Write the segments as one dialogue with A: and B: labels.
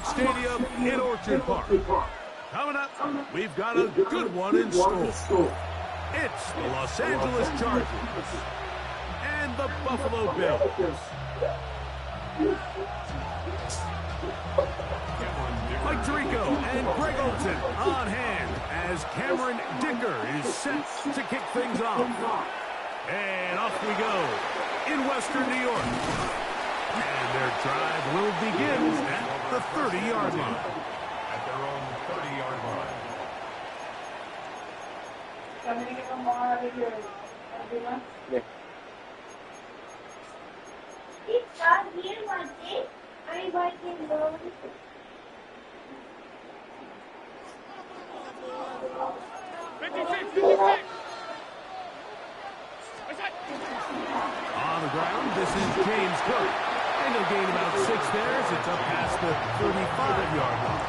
A: Sports Stadium in Orchard Park. Coming up, we've got a good one in store. It's the Los Angeles Chargers and the Buffalo Bills. Mike Tirico and Greg Olson on hand as Cameron Dicker is set to kick things off. And off we go in Western New York. And their drive will begin at the 30-yard line.
B: At their own 30-yard line.
C: Yeah.
D: It's not here, Monty. I'm working low.
A: On the ground, this is James Cook. And he'll gain about 6 there as it's up past the 35-yard line.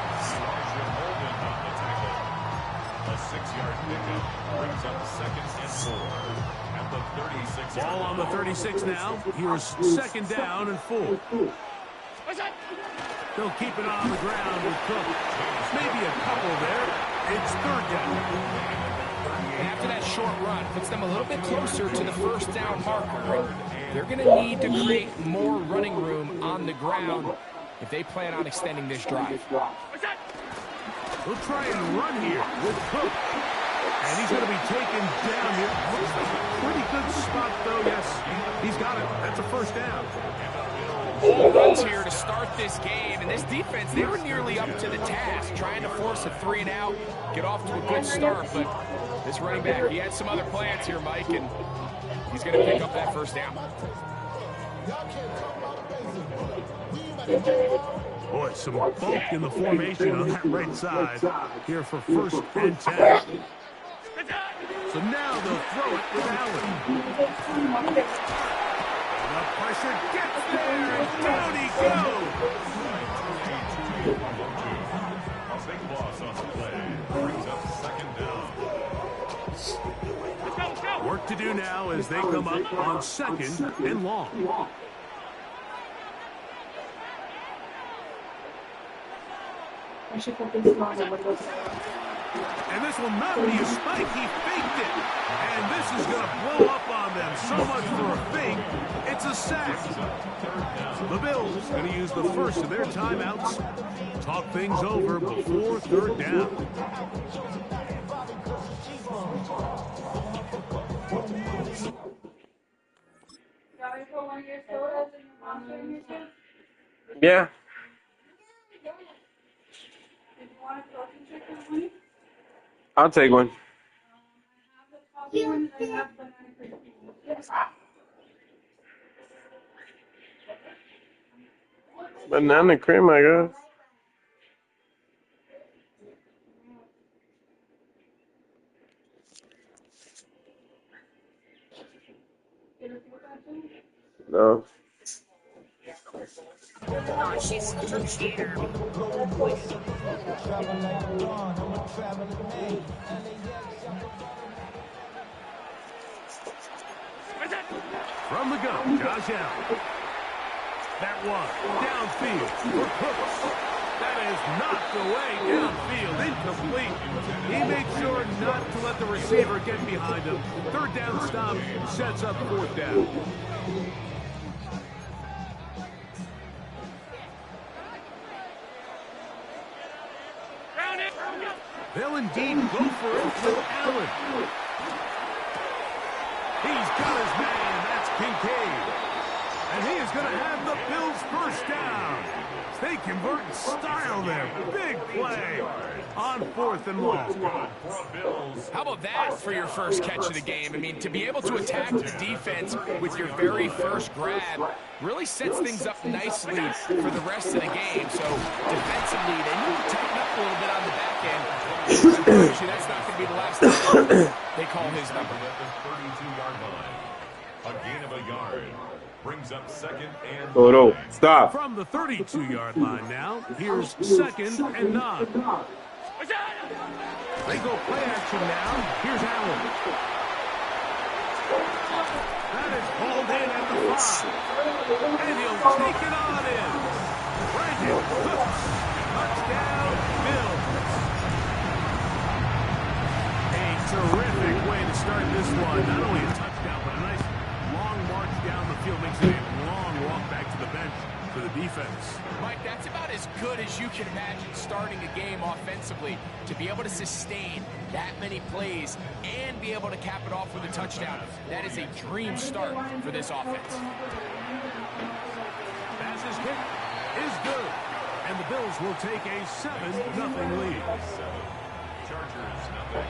B: A 6-yard pickup brings up 2nd and 4 at the 36.
A: Ball on the 36 now. Here's 2nd down and 4. They'll keep it on the ground with Cook. Maybe a couple there. It's 3rd down.
E: And after that short run, puts them a little bit closer to the 1st down marker. They're going to need to create more running room on the ground if they plan on extending this drive.
A: We'll try and run here with Cook. And he's going to be taken down here. Looks like a pretty good spot, though. Yes, he's got it. That's a 1st down.
E: All runs here to start this game. And this defense, they were nearly up to the task, trying to force a 3-and-out, get off to a good start. But this running back, he had some other plans here, Mike, and he's going to pick up that 1st down.
A: Boy, some bulk in the formation on that right side here for 1st and 10. So now they'll throw it with Allen. The pressure gets there, and down he goes.
B: A big loss on the play brings up 2nd down.
A: Work to do now as they come up on 2nd and long. And this will not be a spike. He faked it. And this is going to blow up on them. So much for a fake. It's a sack. The Bills going to use the first of their timeouts. Talk things over before 3rd down.
C: Yeah. I'll take one. Banana cream, I guess. No.
F: Oh, she's such a cheater.
A: From the gun, Josh Allen. That one downfield for Cooks. That is knocked away downfield, incomplete. He made sure not to let the receiver get behind him. 3rd down stop sets up 4th down. They'll indeed go for it with Allen. He's got his man. That's Kincaid. And he is going to have the Bills 1st down. They convert in style there. Big play on 4th and long.
E: How about that for your first catch of the game? I mean, to be able to attack the defense with your very first grab really sets things up nicely for the rest of the game. So defensively, they need to tighten up a little bit on the back end. Actually, that's not going to be the last time they call his number.
B: At the 32-yard line. A gain of a yard. Brings up 2nd and...
C: Oh, no. Stop.
A: From the 32-yard line now, here's 2nd and 9. They go play action now. Here's Allen. That is hauled in at the 5. And he'll take it on in. Brandon Cooks. this one, not only a touchdown, but a nice long march down the field, makes it a long walk back to the bench for the defense.
E: Mike, that's about as good as you can imagine starting a game offensively, to be able to sustain that many plays and be able to cap it off with a touchdown. That is a dream start for this offense.
A: Pass is kick is good, and the Bills will take a 7-0 lead.
B: Chargers, nothing.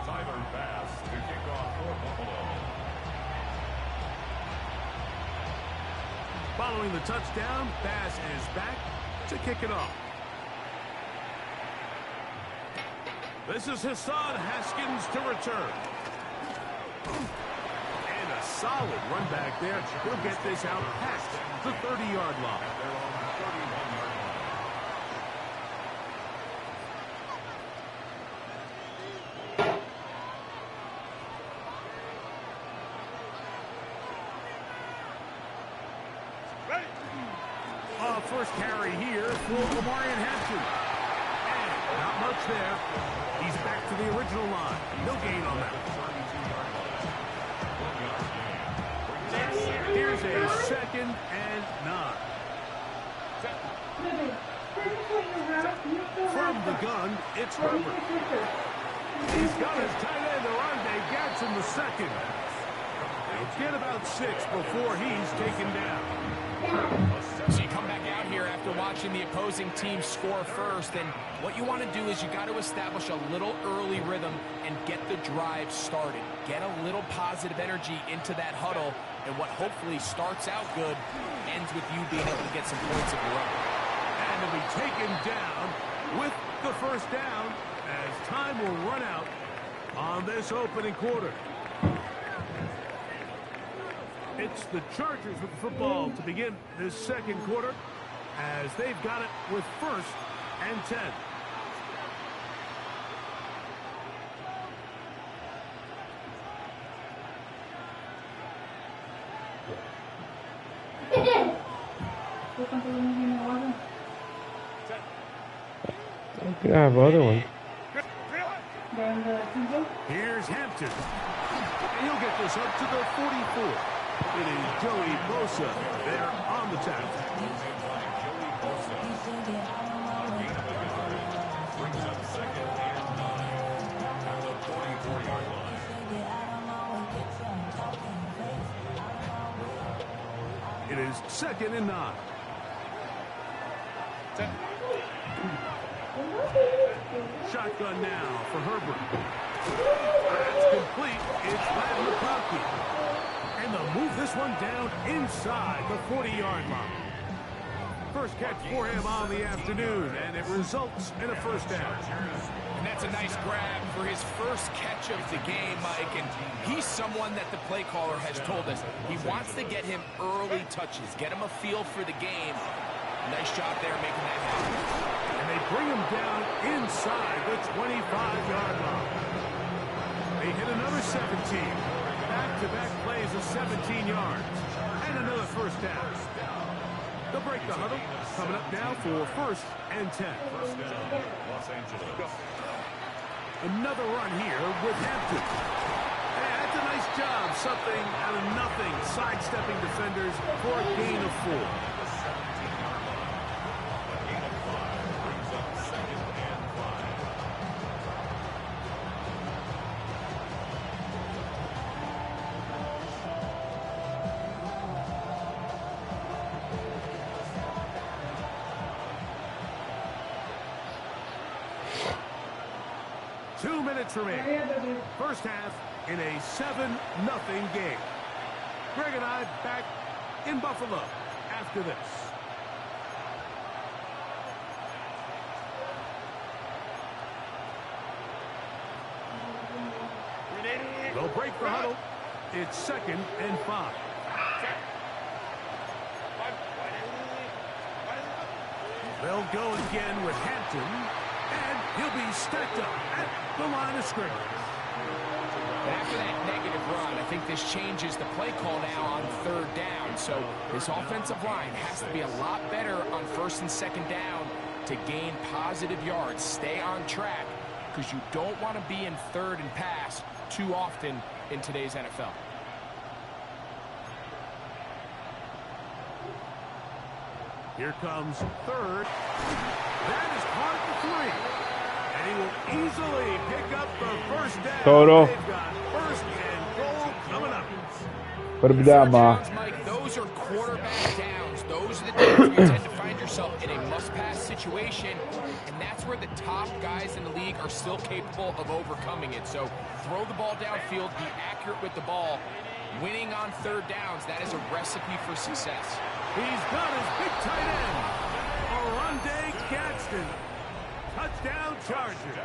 B: Tyler Bass to kick off for Buffalo.
A: Following the touchdown, Bass is back to kick it off. This is Hassan Haskins to return. And a solid run back there. He'll get this out past the 30-yard line.
B: They're on the 31-yard line.
A: First carry here for Lamarian Hampton. And not much there. He's back to the original line. No gain on that. Here's a 2nd and 9. From the gun, it's Herbert. He's got his tight end, Arande Gadsden the second. He'll get about 6 before he's taken down.
E: So you come back out here after watching the opposing team score first, and what you want to do is you got to establish a little early rhythm and get the drive started. Get a little positive energy into that huddle, and what hopefully starts out good ends with you being able to get some points of your own.
A: And he'll be taken down with the first down as time will run out on this opening quarter. It's the Chargers with the football to begin this second quarter as they've got it with 1st and 10.
C: I could have other ones.
A: Here's Hampton. And he'll get this up to the 44. It is Joey Bosa there on the tackle.
B: Brings up 2nd and 9 at the 44-yard line.
A: It is 2nd and 9. Shotgun now for Herbert. That's complete. It's Madden McConkey. And they'll move this one down inside the 40-yard line. First catch for him on the afternoon, and it results in a first down.
E: And that's a nice grab for his first catch of the game, Mike. And he's someone that the play caller has told us he wants to get him early touches, get him a feel for the game. Nice job there making that happen.
A: And they bring him down inside the 25-yard line. They hit another 17. Back-to-back plays of 17 yards. And another first down. They'll break the huddle. Coming up now for 1st and 10.
B: First down, Los Angeles.
A: Another run here with Hampton. Hey, that's a nice job. Something out of nothing. Sidestepping defenders for a gain of 4.
B: The 17-yard line. A gain of 5 brings up 2nd and 5.
A: Two minutes remaining. First half in a 7-0 game. Greg and I back in Buffalo after this. They'll break the huddle. It's 2nd and 5. They'll go again with Hampton, and he'll be stacked up at the line of scrimmage.
E: After that negative run, I think this changes the play call now on 3rd down. So this offensive line has to be a lot better on 1st and 2nd down to gain positive yards, stay on track, because you don't want to be in third and pass too often in today's NFL.
A: Here comes third. That is caught at the 3. And he will easily pick up the first down.
C: Total.
A: They've got first and goal coming up.
C: Put him down, Ma.
E: Mike, those are quarterback downs. Those are the downs where you tend to find yourself in a must-pass situation, and that's where the top guys in the league are still capable of overcoming it. So throw the ball downfield, be accurate with the ball. Winning on third downs, that is a recipe for success.
A: He's got his big tight end, Oronde Gadsden. Touchdown, Chargers.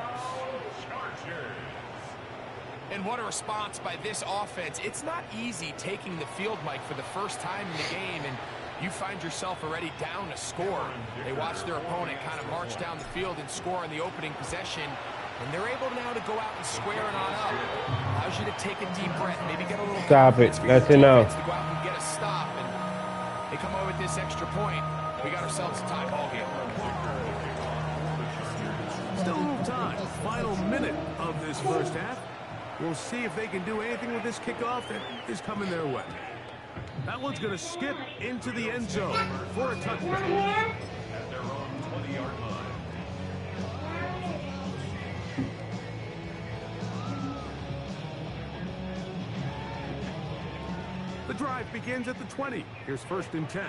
E: And what a response by this offense. It's not easy taking the field, Mike, for the first time in the game, and you find yourself already down a score. They watch their opponent kind of march down the field and score in the opening possession, and they're able now to go out and square it on up. Allows you to take a deep breath, maybe get a little
C: Stop it. That's enough.
E: to go out and get a stop, and they come away with this extra point. We got ourselves a tie ball game.
A: Still a little time. Final minute of this first half. We'll see if they can do anything with this kickoff that is coming their way. That one's going to skip into the end zone for a touchdown.
B: At their own 20-yard line.
A: The drive begins at the 20. Here's first and 10.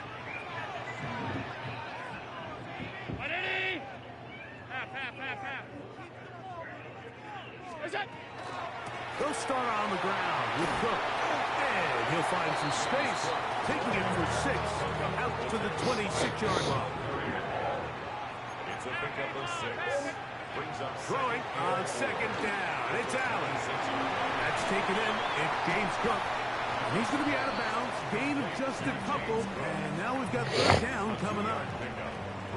A: They'll start on the ground with Cook. And he'll find some space, taking it for 6 out to the 26-yard line.
B: It's a pickup of 6. Brings up
A: Throwing on second down. It's Allen. That's taken in. It's James Cook. And he's going to be out of bounds. Gain of just a couple. And now we've got third down coming up.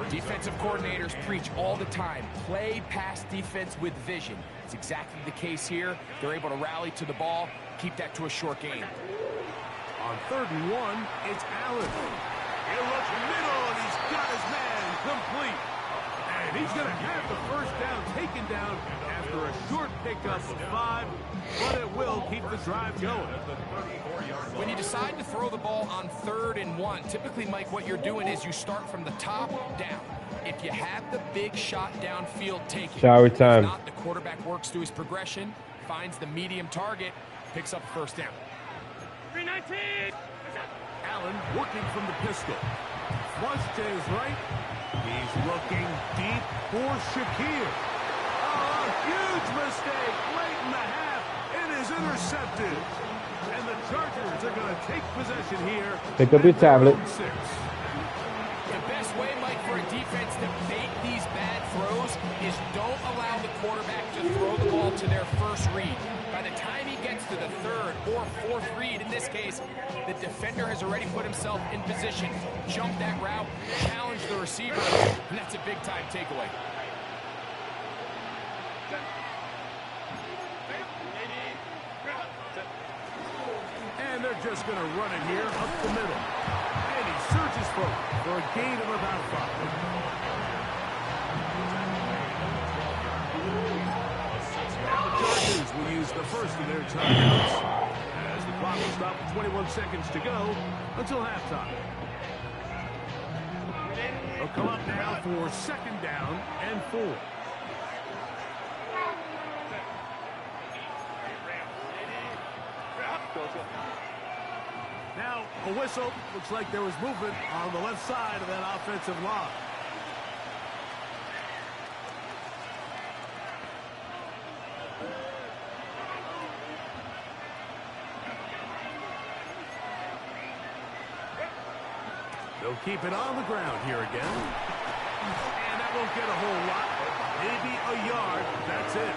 E: Defensive coordinators preach all the time, play pass defense with vision. It's exactly the case here. They're able to rally to the ball, keep that to a short gain.
A: On 3rd and 1, it's Allen. He'll look middle, and he's got his man complete. And he's going to have the first down taken down after a short pickup of 5, but it will keep the drive going.
E: When you decide to throw the ball on 3rd and 1, typically, Mike, what you're doing is you start from the top down. If you have the big shot downfield, take it.
C: Shower time.
E: If not, the quarterback works through his progression, finds the medium target, picks up first down.
A: 319. Allen working from the pistol. Flush to his right. He's looking deep for Shakir. Oh, a huge mistake late in the half. It is intercepted. And the Chargers are going to take possession here.
C: Pick up your tablet.
A: 6.
E: The best way, Mike, for a defense to bait these bad throws is don't allow the quarterback to throw the ball to their first read. By the time he gets to the 3rd or 4th read, in this case, the defender has already put himself in position, jump that route, challenge the receiver, and that's a big-time takeaway.
A: And they're just going to run it here up the middle. And he surges forward for a gain of about 5. The Chargers will use the first of their timeouts as the clock will stop with 21 seconds to go until halftime. They'll come up now for 2nd down and 4. Now, a whistle. Looks like there was movement on the left side of that offensive line. They'll keep it on the ground here again. And that won't get a whole lot. Maybe a yard. That's it.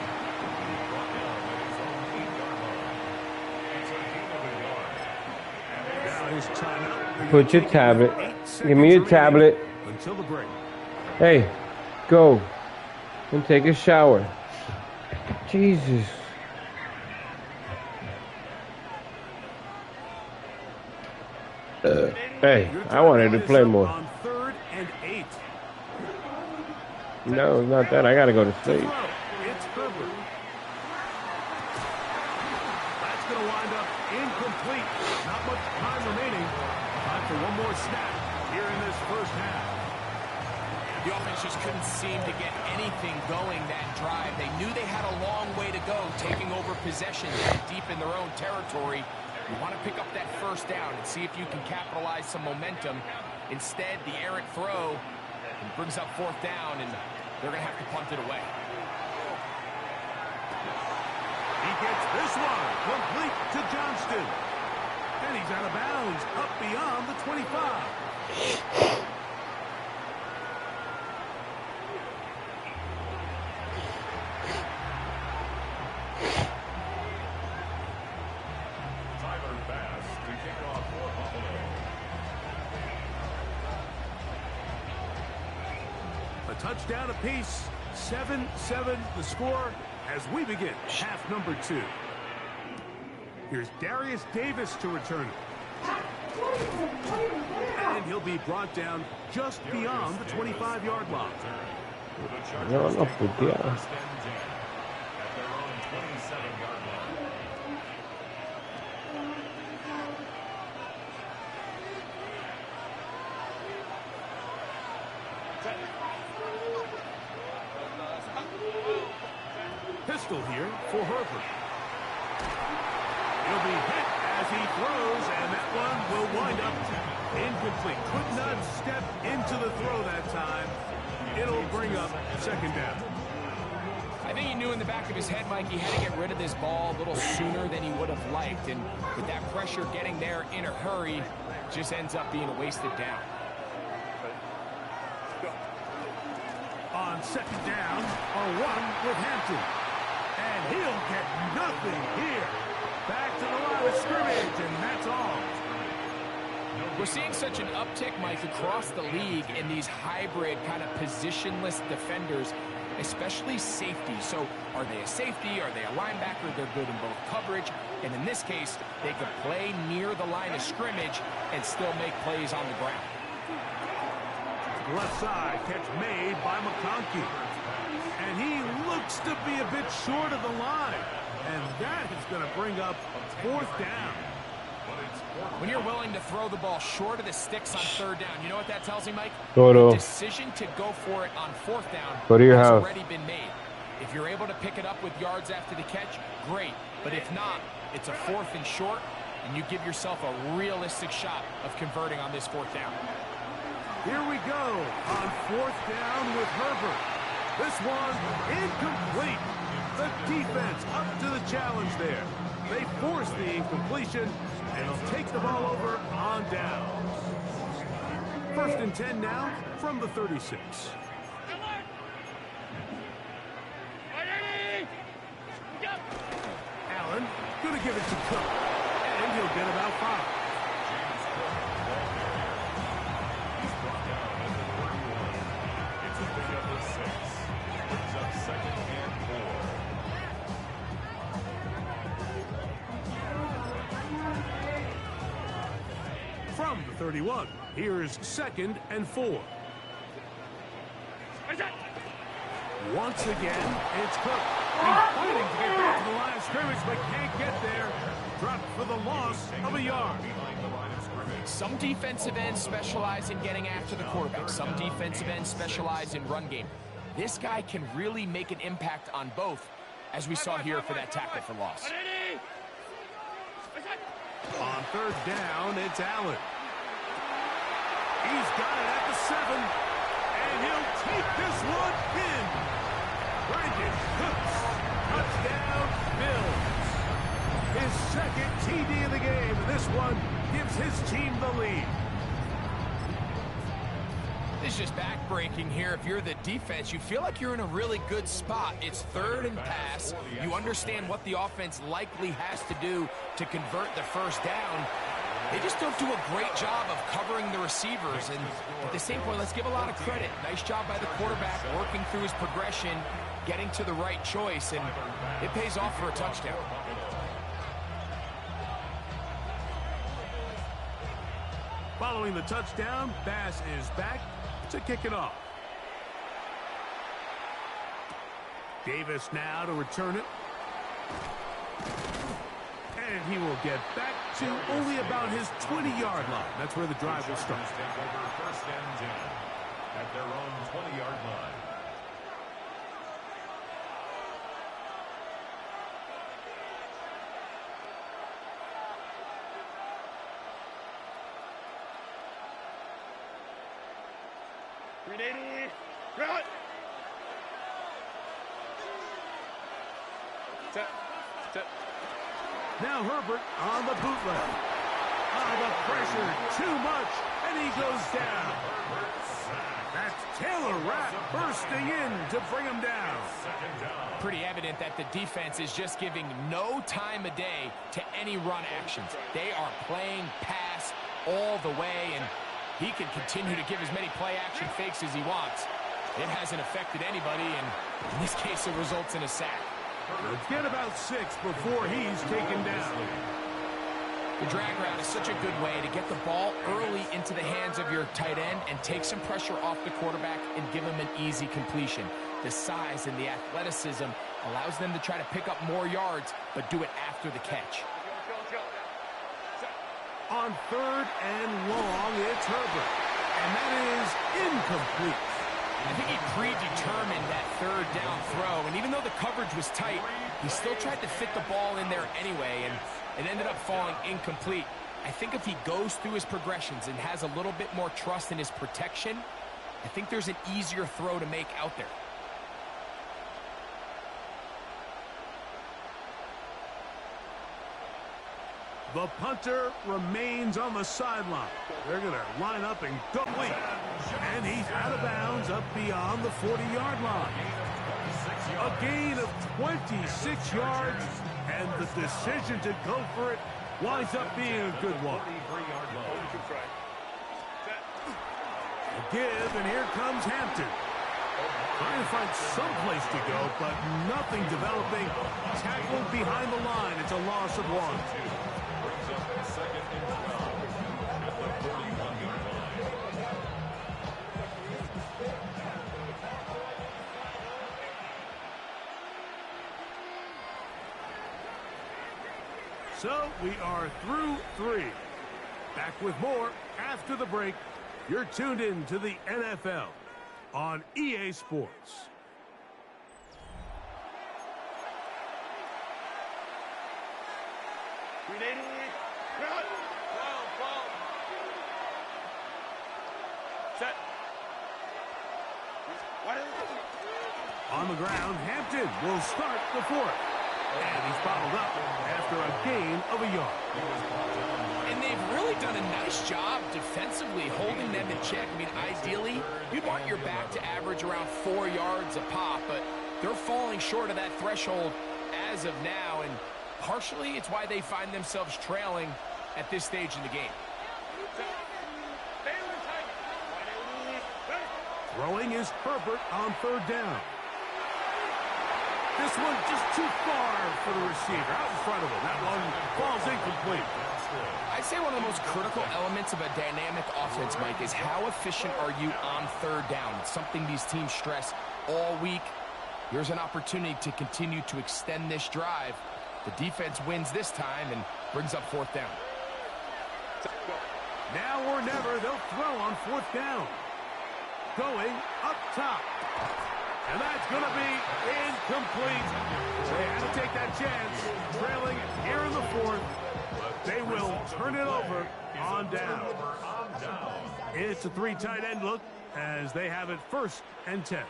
A: Now his timeout.
C: Put your tablet. Give me your tablet.
A: Until the break.
C: Hey, go and take a shower. Jesus. Hey, I wanted to play more.
A: On 3rd and 8.
C: No, not that. I gotta go to sleep.
A: It's Herbert. here in this first half.
E: The offense just couldn't seem to get anything going that drive. They knew they had a long way to go, taking over possession deep in their own territory. You want to pick up that first down and see if you can capitalize some momentum. Instead, the errant throw brings up fourth down, and they're going to have to punt it away.
A: He gets this one complete to Johnston. And he's out of bounds, up beyond the 25. A touchdown apiece, 7-7 the score as we begin half number 2. Here's Darius Davis to return it. And he'll be brought down just beyond the 25-yard line.
C: No, no, putea.
A: Pistol here for Herbert. He'll be hit as he throws, and that one will wind up incomplete. Could not step into the throw that time. It'll bring up second down.
E: I think he knew in the back of his head, Mike, he had to get rid of this ball a little sooner than he would have liked. And with that pressure getting there in a hurry, just ends up being a wasted down.
A: On second down, a run with Hampton. And he'll get nothing here. Back to the line of scrimmage, and that's all.
E: We're seeing such an uptick, Mike, across the league in these hybrid kind of positionless defenders, especially safety. So are they a safety? Are they a linebacker? They're good in both coverage. And in this case, they could play near the line of scrimmage and still make plays on the ground.
A: Left side catch made by McConkey. And he looks to be a bit short of the line. And that is going to bring up fourth down.
E: When you're willing to throw the ball short of the sticks on third down, you know what that tells me, Mike?
C: Toto.
E: The decision to go for it on fourth down
C: Go to your
E: has
C: house.
E: already been made. If you're able to pick it up with yards after the catch, great. But if not, it's a fourth and short, and you give yourself a realistic shot of converting on this fourth down.
A: Here we go on fourth down with Herbert. This one incomplete. The defense up to the challenge there. They force the incompletion, and they'll take the ball over on down. First and 10 now from the 36. Allen going to give it to Cook, and he'll get about 5. From the 31, here's second and 4. Once again, it's Cook. He's fighting to get back to the line of scrimmage, but can't get there. Dropped for the loss of a yard.
E: Some defensive ends specialize in getting after the quarterback. Some defensive ends specialize in run game. This guy can really make an impact on both, as we saw here for that tackle for loss.
A: On third down, it's Allen. He's got it at the 7, and he'll take this one in. Brandon Cooks, touchdown, Bills. His second TD of the game, and this one gives his team the lead.
E: This is just back-breaking here. If you're the defense, you feel like you're in a really good spot. It's third and pass. You understand what the offense likely has to do to convert the first down. They just don't do a great job of covering the receivers. And at the same point, let's give a lot of credit. Nice job by the quarterback working through his progression, getting to the right choice, and it pays off for a touchdown.
A: Following the touchdown, Bass is back to kick it off. Davis now to return it. And he will get back to only about his 20-yard line. That's where the drive will start.
B: Take over first and 10 at their own 20-yard line.
A: Now Herbert on the bootleg. The pressure, too much, and he goes down. That's Taylor Rapp bursting in to bring him down.
E: Pretty evident that the defense is just giving no time of day to any run actions. They are playing pass all the way, and he can continue to give as many play-action fakes as he wants. It hasn't affected anybody, and in this case, it results in a sack.
A: Let's get about 6 before he's taken down.
E: The drag route is such a good way to get the ball early into the hands of your tight end and take some pressure off the quarterback and give him an easy completion. The size and the athleticism allows them to try to pick up more yards, but do it after the catch.
A: On 3rd and long, it's Herbert. And that is incomplete.
E: I think he predetermined that 3rd down throw, and even though the coverage was tight, he still tried to fit the ball in there anyway, and it ended up falling incomplete. I think if he goes through his progressions and has a little bit more trust in his protection, I think there's an easier throw to make out there.
A: The punter remains on the sideline. They're going to line up and complete. And he's out of bounds up beyond the 40-yard line. A gain of 26 yards, and the decision to go for it winds up being a good one. A give, and here comes Hampton. Trying to find some place to go, but nothing developing. Tackled behind the line. It's a loss of 1. So we are through 3. Back with more after the break. You're tuned in to the NFL on EA Sports.
G: Set.
A: On the ground, Hampton will start the 4th. And he's bottled up after a gain of a yard.
E: And they've really done a nice job defensively holding them in check. I mean, ideally, you'd want your back to average around 4 yards a pop, but they're falling short of that threshold as of now, and partially it's why they find themselves trailing at this stage in the game.
A: Throwing is Herbert on 3rd down. This one just too far for the receiver, out in front of him. That one falls incomplete.
E: I'd say one of the most critical elements of a dynamic offense, Mike, is how efficient are you on 3rd down. It's something these teams stress all week. Here's an opportunity to continue to extend this drive. The defense wins this time and brings up 4th down.
A: Now or never, they'll throw on 4th down. Going up top. And that's going to be incomplete. They had to take that chance, trailing here in the 4th, but they will turn it over on down. It's a 3 tight end look as they have it 1st and 10.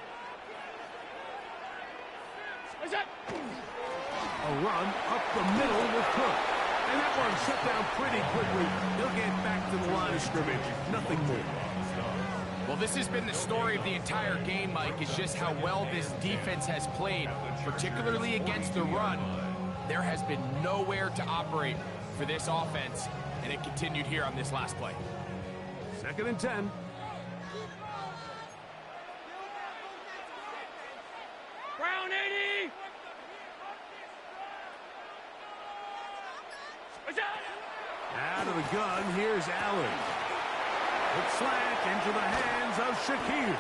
A: A run up the middle with Cook. And that one shut down pretty quickly. He'll get back to the line of scrimmage. Nothing more.
E: Well, this has been the story of the entire game, Mike, is just how well this defense has played, particularly against the run. There has been nowhere to operate for this offense, and it continued here on this last play.
A: 2nd and 10.
G: Brown 80.
A: Out of the gun, here's Allen. With slant into the hands of Shakir.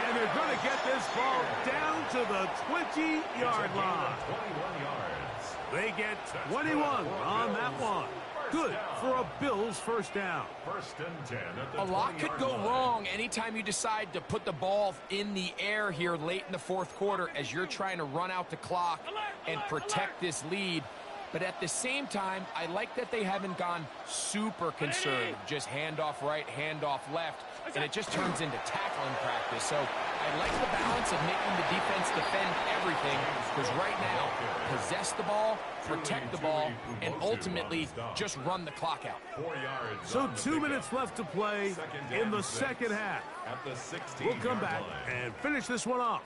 A: And they're going to get this ball down to the 20-yard line.
B: 21 yards.
A: They get 21 on that one. Good for a Bills first down.
B: First and 10 at the
E: A lot could
B: 20-yard
E: go
B: line.
E: wrong anytime you decide to put the ball in the air here late in the fourth quarter as you're trying to run out the clock and protect this lead. But at the same time, I like that they haven't gone super conservative. Just handoff right, handoff left, and it just turns into tackling practice. So I like the balance of making the defense defend everything, because right now, possess the ball, protect the ball, and ultimately just run the clock out.
B: 4 yards.
A: So
B: on the
A: 2
B: pickup.
A: minutes left to play
B: Second down
A: in the
B: 6
A: second half.
B: At the 16-yard
A: We'll come back
B: line.
A: and finish this one off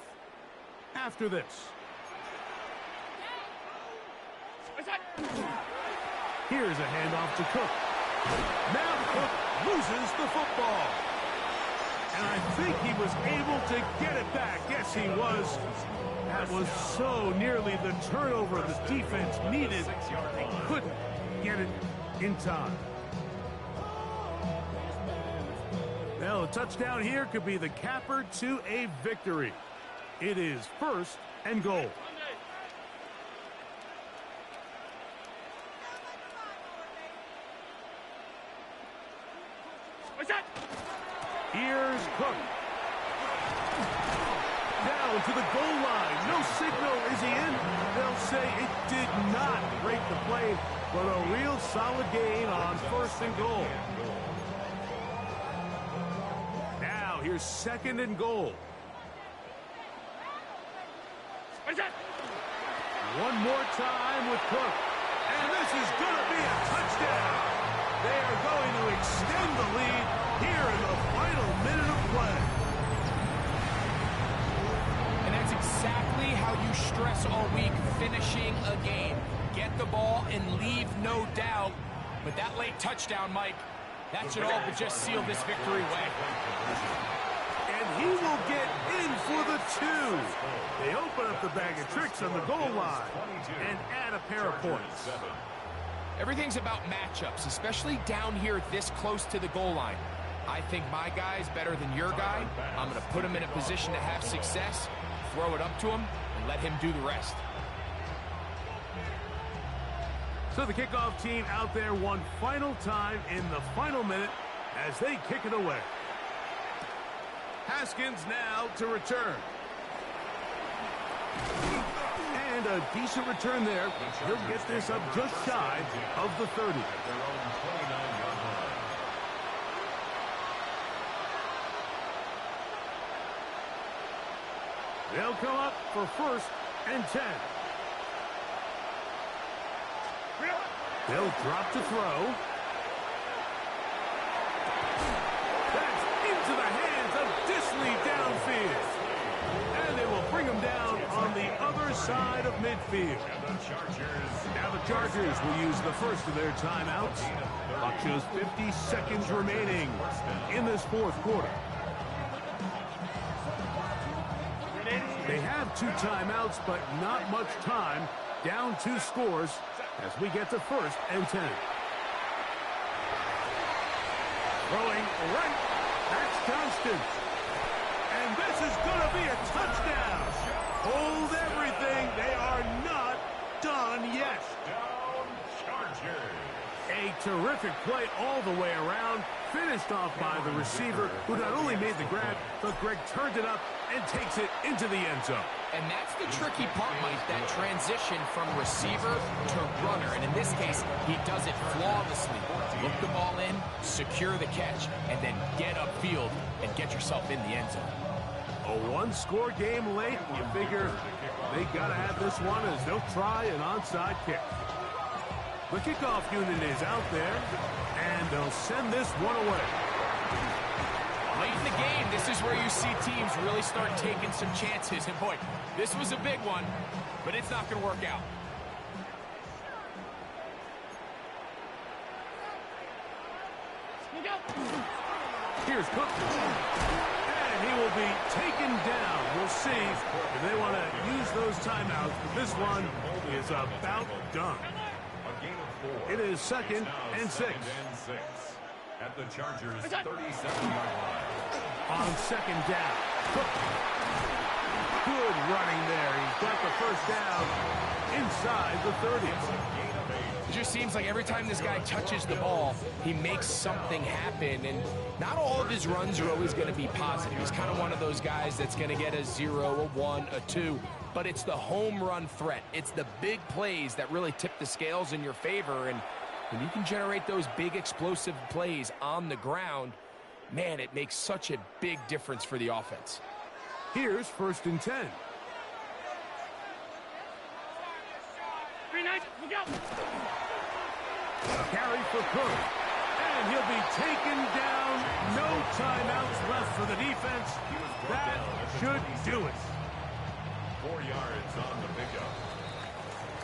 A: after this. Here's a handoff to Cook. Now Cook loses the football. And I think he was able to get it back. Yes, he was. That was so nearly the turnover the defense needed. They couldn't get it in time. Well, a touchdown here could be the capper to a victory. It is first and goal. Here's Cook. Down to the goal line. No signal. Is he in? They'll say it did not break the play, but a real solid gain on first and goal. Now here's second and goal. One more time with Cook. And this is going to be a touchdown. They are going to extend the lead here in the final minute of play.
E: And that's exactly how you stress all week, finishing a game. Get the ball and leave no doubt. But that late touchdown, Mike, that should all but just seal this victory away.
A: And he will get in for the 2. They open up the bag of tricks on the goal line and add a pair of points.
E: Everything's about matchups, especially down here this close to the goal line. I think my guy's better than your guy. I'm going to put him in a position to have success, throw it up to him, and let him do the rest.
A: So the kickoff team out there one final time in the final minute as they kick it away. Haskins now to return. And a decent return there. He'll get this up just shy of the 30.
B: At their own 29-yard line.
A: They'll come up for first and 10. They'll drop to throw. That's into the hands of Disley downfield. And they will bring him down on the other side of midfield. Now the Chargers will use the first of their timeouts. About just 50 seconds remaining in this fourth quarter. They have 2 timeouts, but not much time. Down 2 scores as we get to first and 10. Throwing right. That's Johnston. And this is going to be a touchdown. Hold everything. They are not done yet.
B: Down Chargers.
A: A terrific play all the way around. Finished off by the receiver, who not only made the grab, but Greg turned it up and takes it into the end zone.
E: And that's the tricky part, Mike, that transition from receiver to runner. And in this case, he does it flawlessly. Look the ball in, secure the catch, and then get upfield and get yourself in the end zone.
A: A 1-score game late. You figure they got to have this one as they'll try an onside kick. The kickoff unit is out there, and they'll send this one away.
E: Late in the game, this is where you see teams really start taking some chances. And boy, this was a big one, but it's not going to work out.
A: Here's Cook. And he will be taken down. We'll see if they want to use those timeouts. But this one is about done.
B: A gain of 4.
A: It is second and 6.
B: At the Chargers' 37-yard line.
A: On second down, Cook. Good running there. He's got the first down inside the 30.
E: It just seems like every time this guy touches the ball, he makes something happen, and not all of his runs are always going to be positive. He's kind of one of those guys that's going to get a 0, a 1, a 2, but it's the home run threat. It's the big plays that really tip the scales in your favor, and when you can generate those big explosive plays on the ground, man, it makes such a big difference for the offense.
A: Here's 1st and 10. Carry for Cook. And he'll be taken down. No timeouts left for the defense. That should do it.
B: 4 yards on the pickup.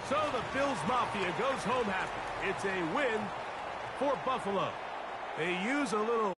A: So the Bills Mafia goes home happy. It's a win for Buffalo. They use a little